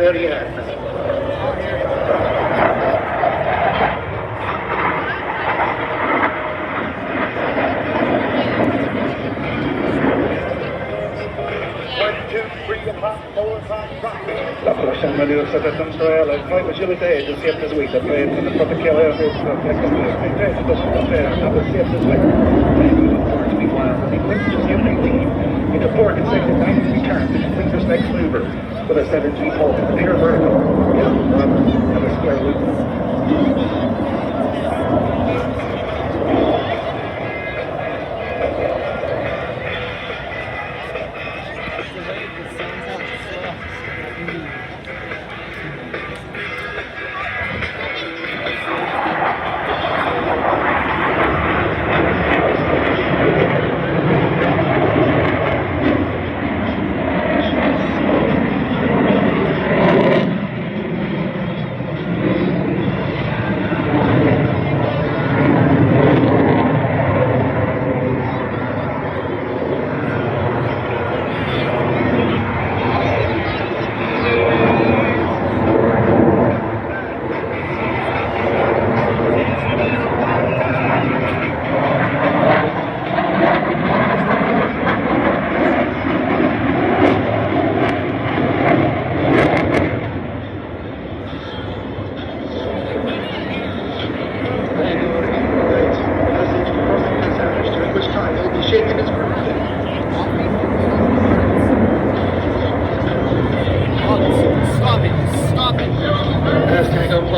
Valerian. La prochaine mesure, c'est un soir, la vraie majorité de cette suite, après le protocole est fait, in a 4 consecutive 90 returns to complete this next maneuver with a 7G hold, a pure vertical, and a square loop.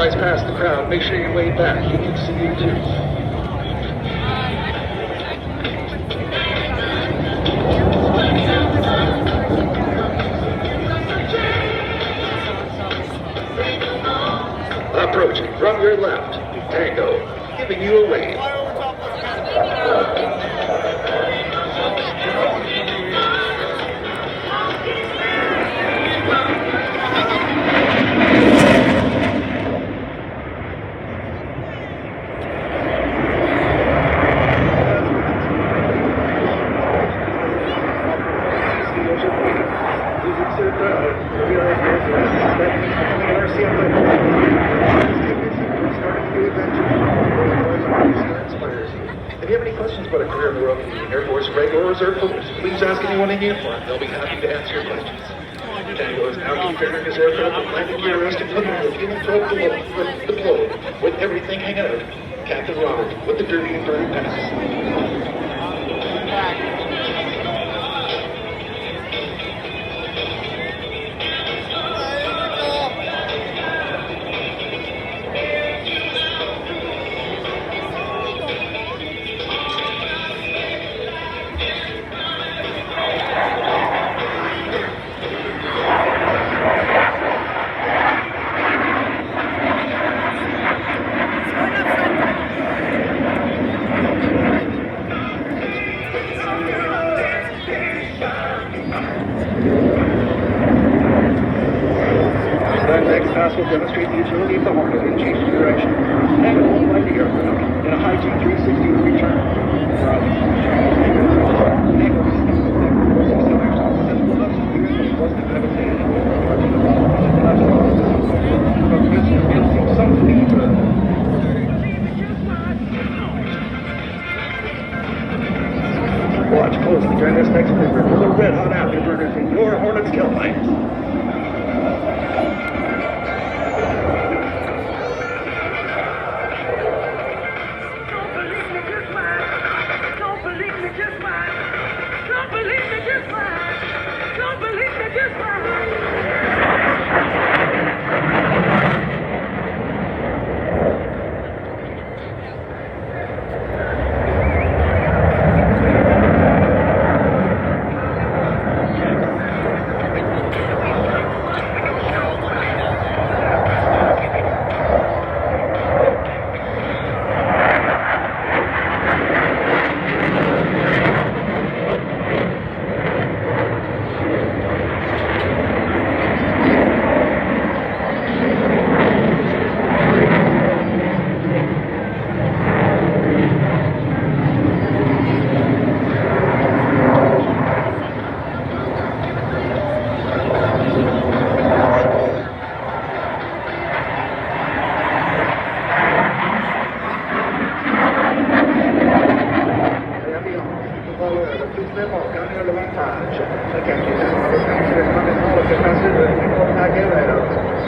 Past the crowd, make sure you're way back. You can see you too. Approaching from your left, Tango, giving you a wave. If you have any questions about a career in the Royal Canadian Air Force, regular or reserve police, please ask anyone in uniform. They'll be happy to answer your questions. Tango is now configuring his aircraft with landing gear rest and putting the fuel probe deployed with everything hanging out. Captain Robert with the dirty and dirty pass. Will demonstrate the utility of the Hornet in change of direction. And it will fly the aircraft in a high G360 return. Watch closely during this next maneuver for the red-hot afterburners in your Hornet's tailpipes.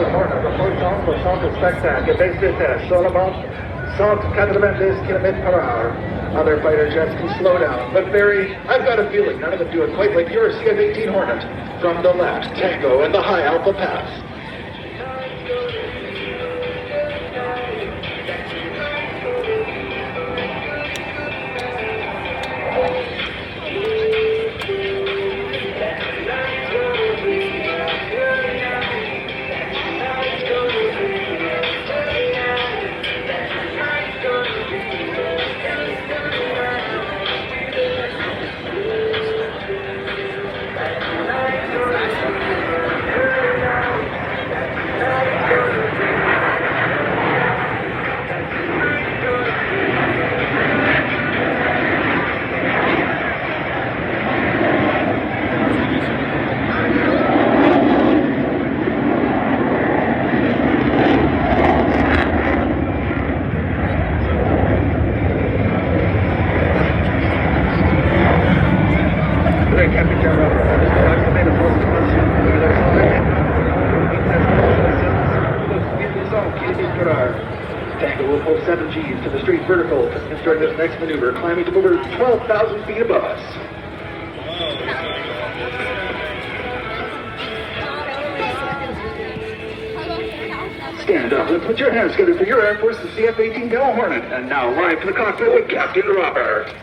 Hornet, report for Centre Spectacle, base vitesse, Solomon, 190 km/h. Other fighter jets can slow down, but Barry, I've got a feeling none of them do it quite like your CF-18 Hornet. From the left, Tango and the High Alpha Pass. Tango will pull 7 Gs to the straight vertical and start this next maneuver, climbing to over 12,000 feet above us. Stand up and put your hands together for your Air Force's CF-18 Bell Hornet. And now live to the cockpit with Captain Robert.